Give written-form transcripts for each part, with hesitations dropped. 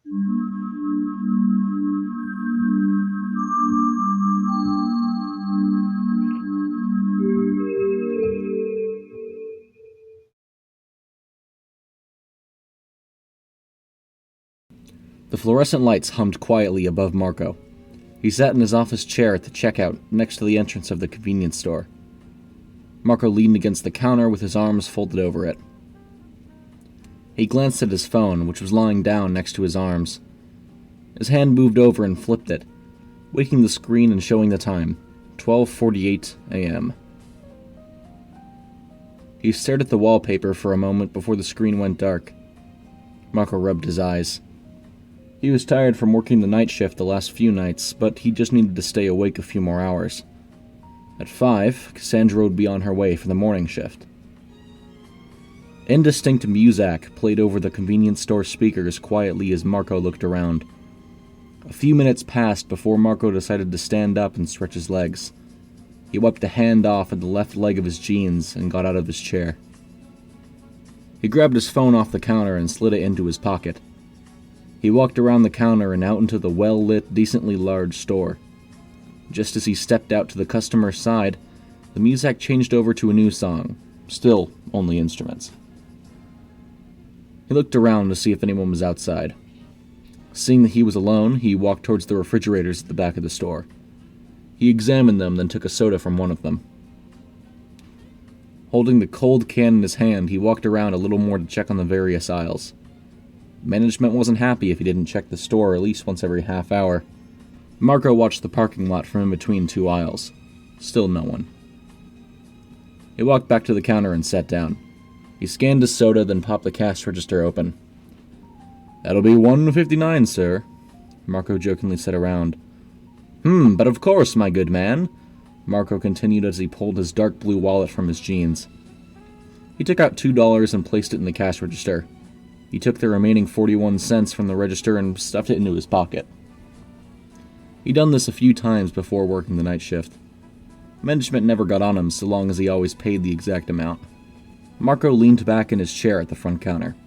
The fluorescent lights hummed quietly above Marco. He sat in his office chair at the checkout, next to the entrance of the convenience store. Marco leaned against the counter with his arms folded over it. He glanced at his phone, which was lying down next to his arms. His hand moved over and flipped it, waking the screen and showing the time, 12:48 a.m. He stared at the wallpaper for a moment before the screen went dark. Marco rubbed his eyes. He was tired from working the night shift the last few nights, but he just needed to stay awake a few more hours. At 5, Cassandra would be on her way for the morning shift. Indistinct muzak played over the convenience store speakers quietly as Marco looked around. A few minutes passed before Marco decided to stand up and stretch his legs. He wiped a hand off at the left leg of his jeans and got out of his chair. He grabbed his phone off the counter and slid it into his pocket. He walked around the counter and out into the well-lit, decently large store. Just as he stepped out to the customer's side, the muzak changed over to a new song, still only instruments. He looked around to see if anyone was outside. Seeing that he was alone, he walked towards the refrigerators at the back of the store. He examined them, then took a soda from one of them. Holding the cold can in his hand, he walked around a little more to check on the various aisles. Management wasn't happy if he didn't check the store at least once every half hour. Marco watched the parking lot from in between two aisles. Still no one. He walked back to the counter and sat down. He scanned his soda, then popped the cash register open. "That'll be $1.59, sir," Marco jokingly said around. But of course, my good man," Marco continued as he pulled his dark blue wallet from his jeans. He took out $2 and placed it in the cash register. He took the remaining 41 cents from the register and stuffed it into his pocket. He'd done this a few times before working the night shift. Management never got on him so long as he always paid the exact amount. Marco leaned back in his chair at the front counter.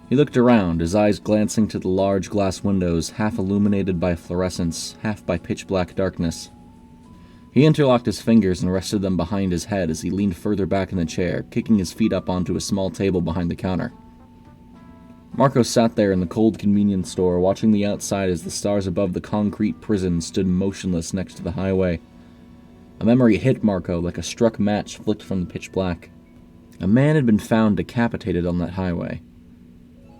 He looked around, his eyes glancing to the large glass windows, half illuminated by fluorescence, half by pitch-black darkness. He interlocked his fingers and rested them behind his head as he leaned further back in the chair, kicking his feet up onto a small table behind the counter. Marco sat there in the cold convenience store, watching the outside as the stars above the concrete prison stood motionless next to the highway. A memory hit Marco like a struck match flicked from the pitch black. A man had been found decapitated on that highway.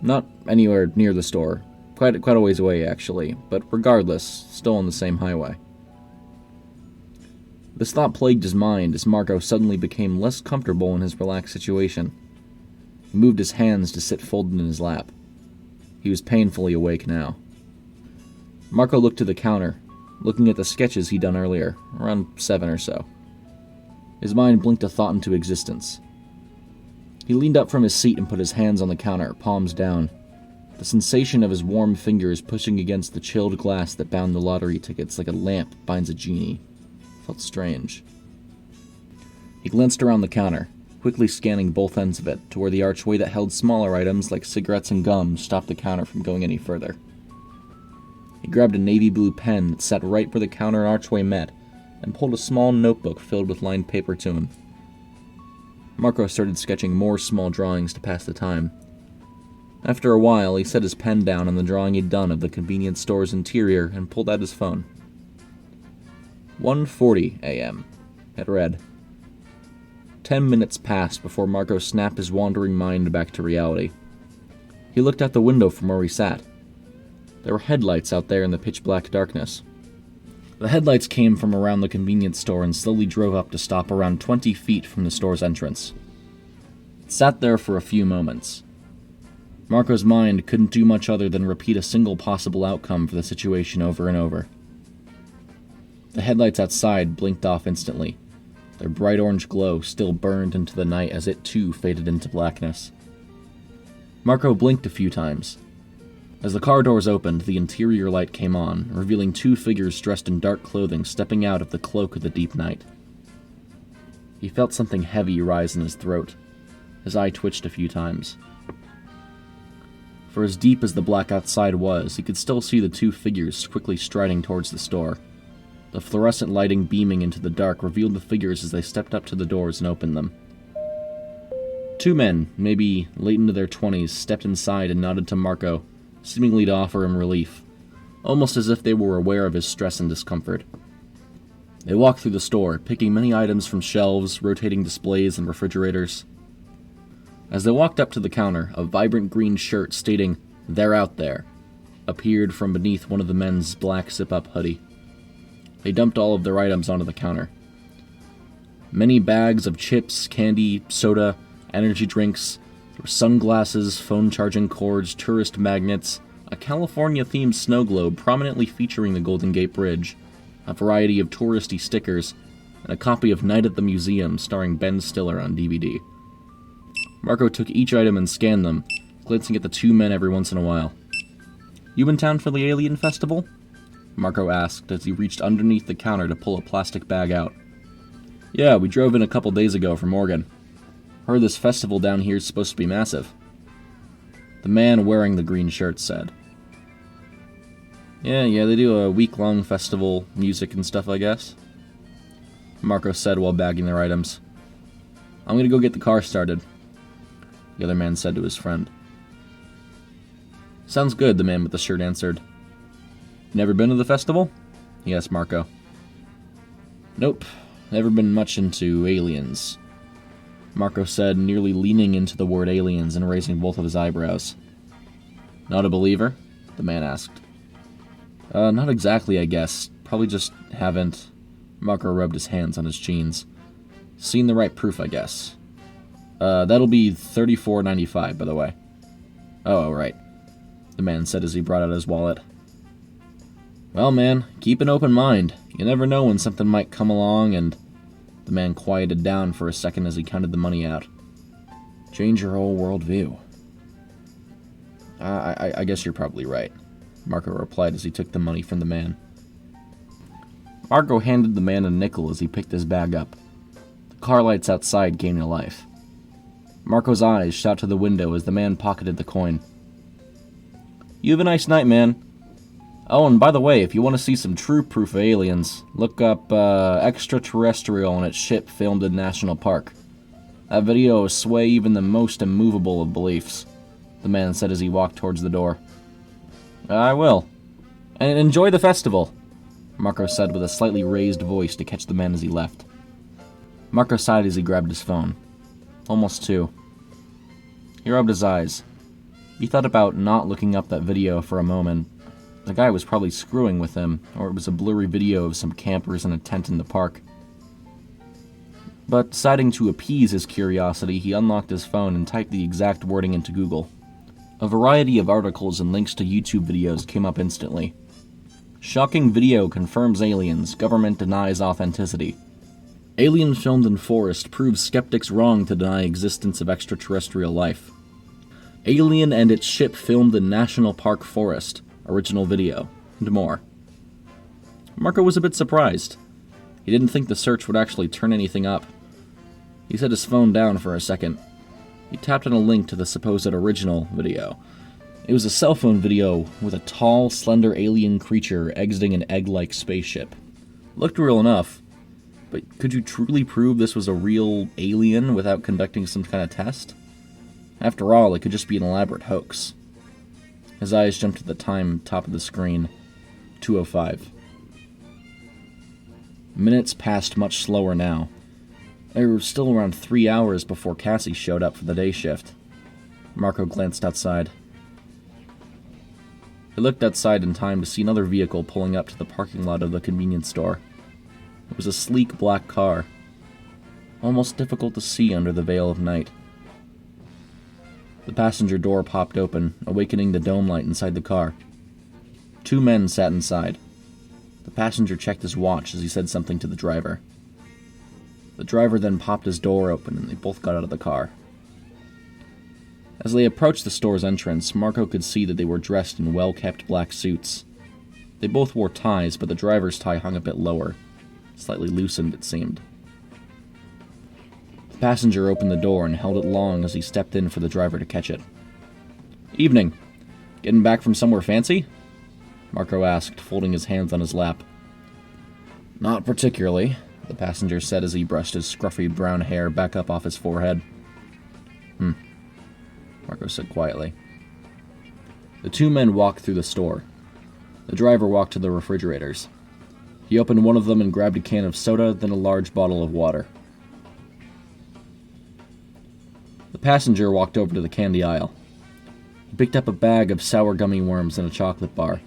Not anywhere near the store. Quite a ways away, actually, but regardless, still on the same highway. This thought plagued his mind as Marco suddenly became less comfortable in his relaxed situation. He moved his hands to sit folded in his lap. He was painfully awake now. Marco looked to the counter, looking at the sketches he'd done earlier, around 7 or so. His mind blinked a thought into existence. He leaned up from his seat and put his hands on the counter, palms down. The sensation of his warm fingers pushing against the chilled glass that bound the lottery tickets like a lamp binds a genie felt strange. He glanced around the counter, quickly scanning both ends of it to where the archway that held smaller items like cigarettes and gum stopped the counter from going any further. He grabbed a navy blue pen that sat right where the counter and archway met and pulled a small notebook filled with lined paper to him. Marco started sketching more small drawings to pass the time. After a while, he set his pen down on the drawing he'd done of the convenience store's interior and pulled out his phone. 1:40 a.m. It read. 10 minutes passed before Marco snapped his wandering mind back to reality. He looked out the window from where he sat. There were headlights out there in the pitch-black darkness. The headlights came from around the convenience store and slowly drove up to stop around 20 feet from the store's entrance. It sat there for a few moments. Marco's mind couldn't do much other than repeat a single possible outcome for the situation over and over. The headlights outside blinked off instantly. Their bright orange glow still burned into the night as it too faded into blackness. Marco blinked a few times. As the car doors opened, the interior light came on, revealing two figures dressed in dark clothing stepping out of the cloak of the deep night. He felt something heavy rise in his throat. His eye twitched a few times. For as deep as the black outside was, he could still see the two figures quickly striding towards the store. The fluorescent lighting beaming into the dark revealed the figures as they stepped up to the doors and opened them. Two men, maybe late into their 20s, stepped inside and nodded to Marco, seemingly to offer him relief, almost as if they were aware of his stress and discomfort. They walked through the store, picking many items from shelves, rotating displays, and refrigerators. As they walked up to the counter, a vibrant green shirt stating, "They're out there," appeared from beneath one of the men's black zip-up hoodie. They dumped all of their items onto the counter. Many bags of chips, candy, soda, energy drinks, there were sunglasses, phone charging cords, tourist magnets, a California-themed snow globe prominently featuring the Golden Gate Bridge, a variety of touristy stickers, and a copy of Night at the Museum starring Ben Stiller on DVD. Marco took each item and scanned them, glancing at the two men every once in a while. "You in town for the Alien Festival?" Marco asked as he reached underneath the counter to pull a plastic bag out. "Yeah, we drove in a couple days ago from Oregon. Heard this festival down here is supposed to be massive." The man wearing the green shirt said. Yeah, they do a week-long festival, music and stuff, I guess," Marco said while bagging their items. "I'm gonna go get the car started," the other man said to his friend. "Sounds good," the man with the shirt answered. "Never been to the festival?" he asked Marco. "Nope, never been much into aliens," Marco said, nearly leaning into the word aliens and raising both of his eyebrows. "Not a believer?" the man asked. Not exactly, I guess. Probably just haven't." Marco rubbed his hands on his jeans. "Seen the right proof, I guess. That'll be $34.95, by the way." "Oh, right," the man said as he brought out his wallet. "Well, man, keep an open mind. You never know when something might come along," and the man quieted down for a second as he counted the money out. "Change your whole worldview." I guess you're probably right," Marco replied as he took the money from the man. Marco handed the man a nickel as he picked his bag up. The car lights outside came to life. Marco's eyes shot to the window as the man pocketed the coin. "You have a nice night, man. Oh, and by the way, if you want to see some true proof of aliens, look up Extraterrestrial and its ship filmed in National Park. That video will sway even the most immovable of beliefs," the man said as he walked towards the door. "I will. And enjoy the festival," Marco said with a slightly raised voice to catch the man as he left. Marco sighed as he grabbed his phone. Almost 2. He rubbed his eyes. He thought about not looking up that video for a moment. The guy was probably screwing with him, or it was a blurry video of some campers in a tent in the park. But deciding to appease his curiosity, he unlocked his phone and typed the exact wording into Google. A variety of articles and links to YouTube videos came up instantly. "Shocking video confirms aliens. Government denies authenticity." "Alien filmed in forest proves skeptics wrong to deny existence of extraterrestrial life." "Alien and its ship filmed in National Park forest. Original video." And more. Marco was a bit surprised. He didn't think the search would actually turn anything up. He set his phone down for a second. He tapped on a link to the supposed original video. It was a cell phone video with a tall, slender alien creature exiting an egg-like spaceship. Looked real enough, but could you truly prove this was a real alien without conducting some kind of test? After all, it could just be an elaborate hoax. His eyes jumped to the time top of the screen. 2:05. Minutes passed much slower now. There were still around 3 hours before Cassie showed up for the day shift. Marco glanced outside. He looked outside in time to see another vehicle pulling up to the parking lot of the convenience store. It was a sleek black car, almost difficult to see under the veil of night. The passenger door popped open, awakening the dome light inside the car. 2 men sat inside. The passenger checked his watch as he said something to the driver. The driver then popped his door open and they both got out of the car. As they approached the store's entrance, Marco could see that they were dressed in well-kept black suits. They both wore ties, but the driver's tie hung a bit lower. Slightly loosened, it seemed. The passenger opened the door and held it long as he stepped in for the driver to catch it. "Evening. Getting back from somewhere fancy? Marco asked, folding his hands on his lap. Not particularly, the passenger said as he brushed his scruffy brown hair back up off his forehead. Marco said quietly. The two men walked through the store. The driver walked to the refrigerators. He opened one of them and grabbed a can of soda, then a large bottle of water. The passenger walked over to the candy aisle. He picked up a bag of sour gummy worms and a chocolate bar.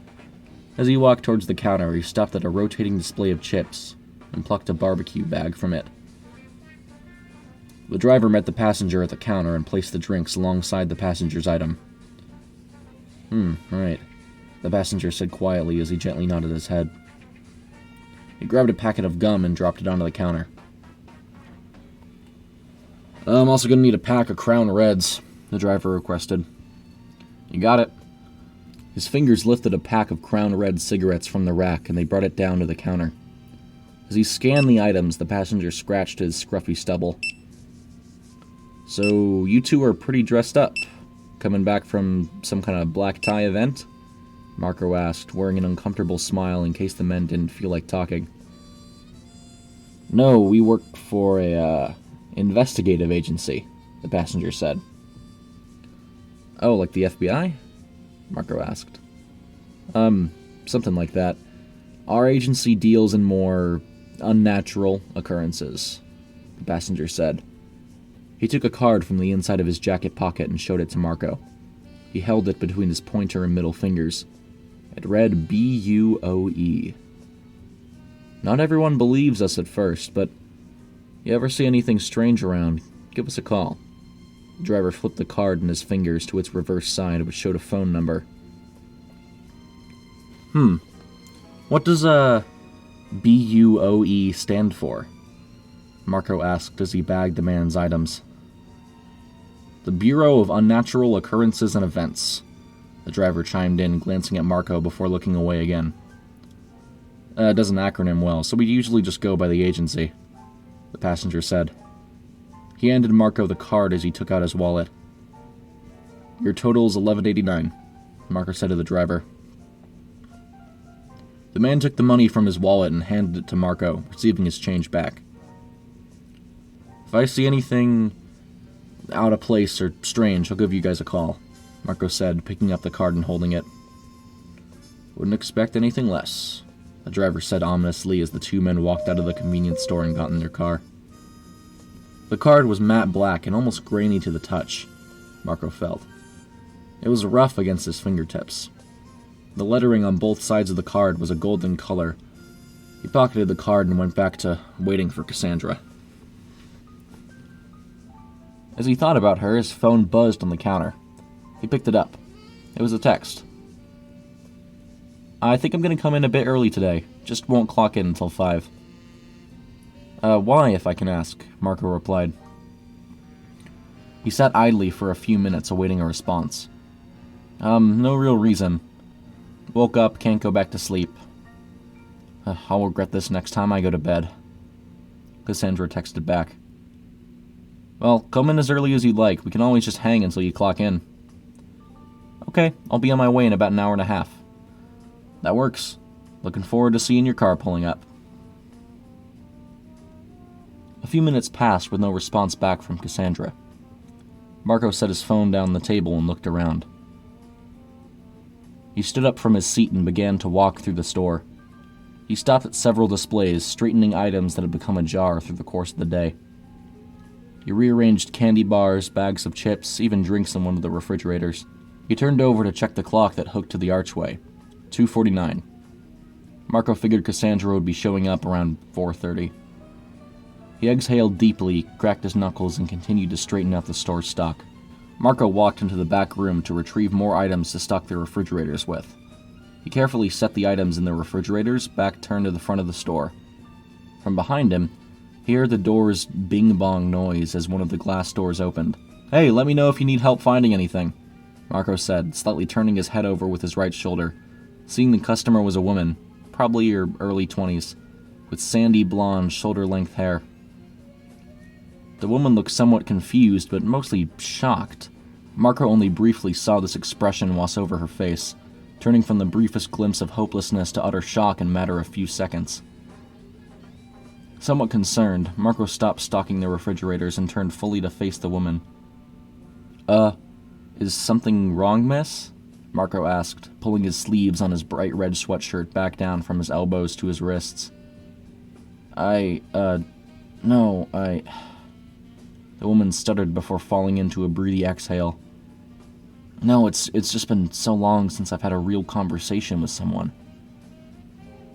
As he walked towards the counter, he stopped at a rotating display of chips and plucked a barbecue bag from it. The driver met the passenger at the counter and placed the drinks alongside the passenger's item. Right, the passenger said quietly as he gently nodded his head. He grabbed a packet of gum and dropped it onto the counter. I'm also going to need a pack of Crown Reds, the driver requested. You got it. His fingers lifted a pack of Crown Red cigarettes from the rack and they brought it down to the counter. As he scanned the items, the passenger scratched his scruffy stubble. So, you two are pretty dressed up. Coming back from some kind of black tie event? Marco asked, wearing an uncomfortable smile in case the men didn't feel like talking. No, we work for a, investigative agency, the passenger said. Oh, like the FBI? Marco asked. Something like that. Our agency deals in more unnatural occurrences, the passenger said. He took a card from the inside of his jacket pocket and showed it to Marco. He held it between his pointer and middle fingers. It read B-U-O-E. Not everyone believes us at first, but you ever see anything strange around, give us a call. The driver flipped the card in his fingers to its reverse side, which showed a phone number. What does, B-U-O-E stand for? Marco asked as he bagged the man's items. The Bureau of Unnatural Occurrences and Events, the driver chimed in, glancing at Marco before looking away again. It doesn't acronym well, so we usually just go by the agency, the passenger said. He handed Marco the card as he took out his wallet. Your total is $11.89, Marco said to the driver. The man took the money from his wallet and handed it to Marco, receiving his change back. If I see anything out of place or strange, I'll give you guys a call, Marco said, picking up the card and holding it. Wouldn't expect anything less, the driver said ominously as the two men walked out of the convenience store and got in their car. The card was matte black and almost grainy to the touch, Marco felt. It was rough against his fingertips. The lettering on both sides of the card was a golden color. He pocketed the card and went back to waiting for Cassandra. As he thought about her, his phone buzzed on the counter. He picked it up. It was a text. I think I'm going to come in a bit early today. Just won't clock in until 5. Why, if I can ask? Marco replied. He sat idly for a few minutes awaiting a response. No real reason. Woke up, can't go back to sleep. I'll regret this next time I go to bed. Cassandra texted back. Well, come in as early as you'd like. We can always just hang until you clock in. Okay, I'll be on my way in about an hour and a half. That works. Looking forward to seeing your car pulling up. A few minutes passed with no response back from Cassandra. Marco set his phone down on the table and looked around. He stood up from his seat and began to walk through the store. He stopped at several displays, straightening items that had become ajar through the course of the day. He rearranged candy bars, bags of chips, even drinks in one of the refrigerators. He turned over to check the clock that hooked to the archway. 2:49. Marco figured Cassandra would be showing up around 4:30. He exhaled deeply, cracked his knuckles, and continued to straighten out the store's stock. Marco walked into the back room to retrieve more items to stock the refrigerators with. He carefully set the items in the refrigerators, back turned to the front of the store. From behind him, he heard the door's bing-bong noise as one of the glass doors opened. Hey, let me know if you need help finding anything, Marco said, slightly turning his head over with his right shoulder. Seeing the customer was a woman, probably her early 20s, with sandy blonde, shoulder-length hair. The woman looked somewhat confused, but mostly shocked. Marco only briefly saw this expression wash over her face, turning from the briefest glimpse of hopelessness to utter shock in a matter of few seconds. Somewhat concerned, Marco stopped stocking the refrigerators and turned fully to face the woman. Is something wrong, miss? Marco asked, pulling his sleeves on his bright red sweatshirt back down from his elbows to his wrists. No. The woman stuttered before falling into a breathy exhale. No, it's just been so long since I've had a real conversation with someone,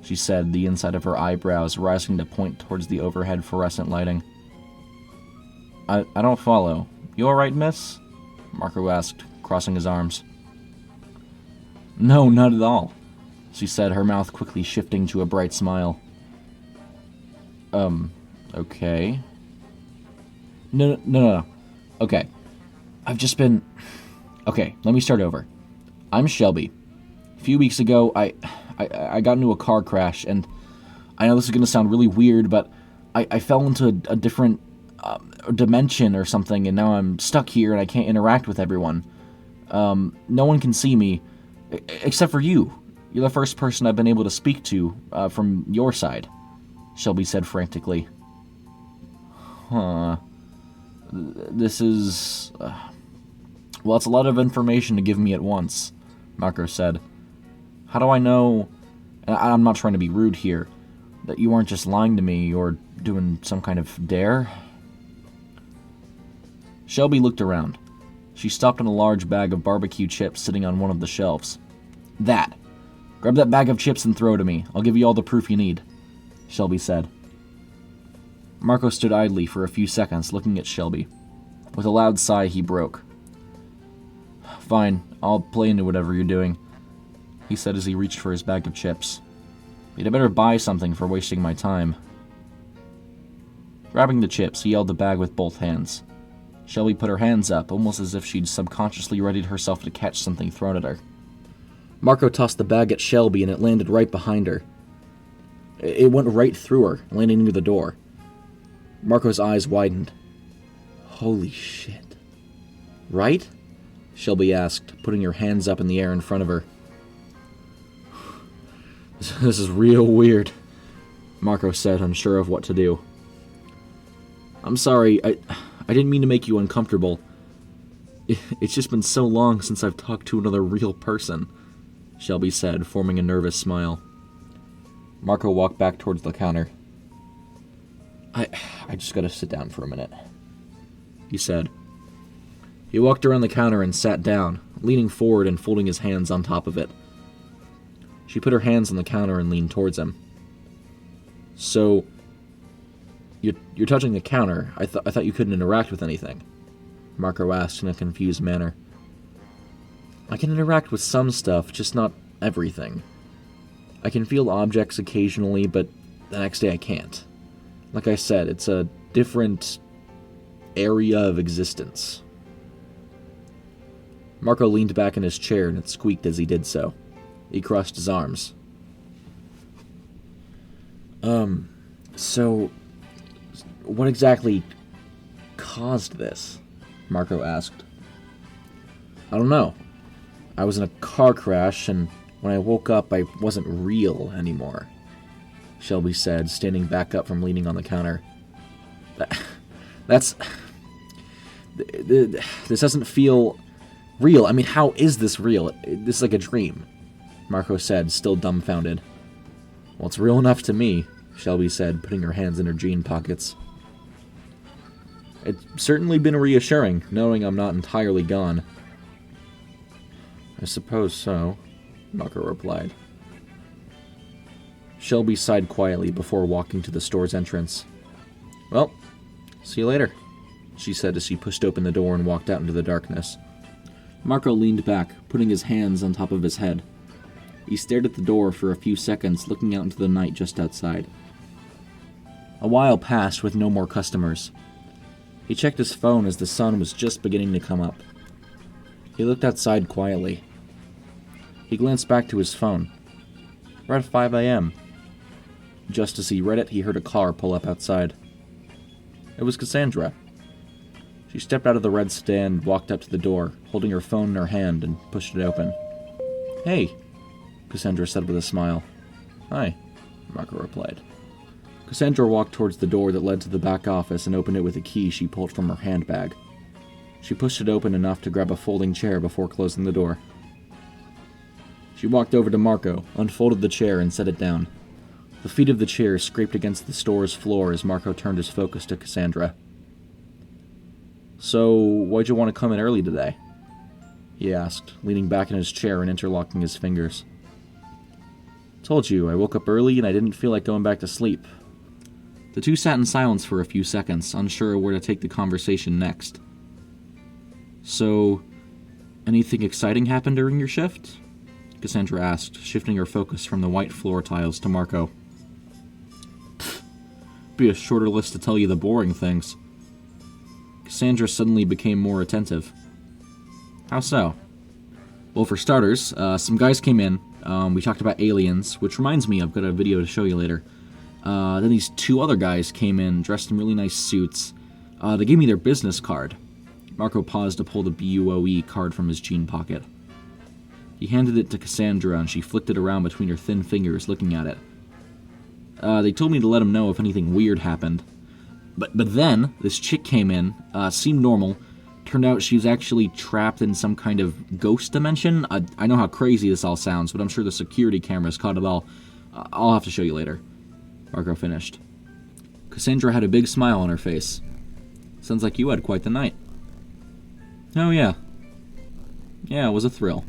she said, the inside of her eyebrows rising to point towards the overhead fluorescent lighting. I don't follow. You alright, miss? Marco asked, crossing his arms. No, not at all, she said, her mouth quickly shifting to a bright smile. Okay. No. Okay. I've just been... Okay, let me start over. I'm Shelby. A few weeks ago, I got into a car crash, and I know this is going to sound really weird, but I fell into a different dimension or something, and now I'm stuck here and I can't interact with everyone. No one can see me, except for you. You're the first person I've been able to speak to from your side, Shelby said frantically. Huh. This is... well, it's a lot of information to give me at once, Marco said. How do I know, and I'm not trying to be rude here, that you aren't just lying to me or doing some kind of dare? Shelby looked around. She stopped on a large bag of barbecue chips sitting on one of the shelves. That. Grab that bag of chips and throw it to me. I'll give you all the proof you need, Shelby said. Marco stood idly for a few seconds looking at Shelby. With a loud sigh, he broke. Fine, I'll play into whatever you're doing, he said as he reached for his bag of chips. You'd better buy something for wasting my time. Grabbing the chips, he held the bag with both hands. Shelby put her hands up, almost as if she'd subconsciously readied herself to catch something thrown at her. Marco tossed the bag at Shelby and it landed right behind her. It went right through her, landing near the door. Marco's eyes widened. Holy shit. Right? Shelby asked, putting her hands up in the air in front of her. This is real weird, Marco said, unsure of what to do. I'm sorry, I didn't mean to make you uncomfortable. It's just been so long since I've talked to another real person, Shelby said, forming a nervous smile. Marco walked back towards the counter. I just gotta sit down for a minute, he said. He walked around the counter and sat down, leaning forward and folding his hands on top of it. She put her hands on the counter and leaned towards him. So, you're touching the counter. I thought you couldn't interact with anything, Marco asked in a confused manner. I can interact with some stuff, just not everything. I can feel objects occasionally, but the next day I can't. Like I said, it's a different area of existence. Marco leaned back in his chair and it squeaked as he did so. He crossed his arms. So, what exactly caused this? Marco asked. I don't know. I was in a car crash, and when I woke up, I wasn't real anymore, Shelby said, standing back up from leaning on the counter. This doesn't feel real. I mean, how is this real? This is like a dream, Marco said, still dumbfounded. Well, it's real enough to me, Shelby said, putting her hands in her jean pockets. It's certainly been reassuring, knowing I'm not entirely gone. I suppose so, Marco replied. Shelby sighed quietly before walking to the store's entrance. Well, see you later, she said as she pushed open the door and walked out into the darkness. Marco leaned back, putting his hands on top of his head. He stared at the door for a few seconds, looking out into the night just outside. A while passed with no more customers. He checked his phone as the sun was just beginning to come up. He looked outside quietly. He glanced back to his phone. We're at 5 a.m. Just as he read it, he heard a car pull up outside. It was Cassandra. She stepped out of the red stand, walked up to the door, holding her phone in her hand, and pushed it open. "Hey," Cassandra said with a smile. "Hi," Marco replied. Cassandra walked towards the door that led to the back office and opened it with a key she pulled from her handbag. She pushed it open enough to grab a folding chair before closing the door. She walked over to Marco, unfolded the chair, and set it down. The feet of the chair scraped against the store's floor as Marco turned his focus to Cassandra. "So, why'd you want to come in early today?" he asked, leaning back in his chair and interlocking his fingers. "Told you, I woke up early and I didn't feel like going back to sleep." The two sat in silence for a few seconds, unsure where to take the conversation next. "So, anything exciting happened during your shift?" Cassandra asked, shifting her focus from the white floor tiles to Marco. "Be a shorter list to tell you the boring things." Cassandra suddenly became more attentive. "How so?" "Well, for starters, some guys came in. We talked about aliens, which reminds me, I've got a video to show you later. Then these two other guys came in, dressed in really nice suits. They gave me their business card." Marco paused to pull the BUOE card from his jean pocket. He handed it to Cassandra, and she flicked it around between her thin fingers, looking at it. They told me to let him know if anything weird happened. But then, this chick came in, seemed normal. Turned out she was actually trapped in some kind of ghost dimension. I know how crazy this all sounds, but I'm sure the security cameras caught it all. I'll have to show you later." Marco finished. Cassandra had a big smile on her face. "Sounds like you had quite the night." "Oh, yeah. Yeah, it was a thrill."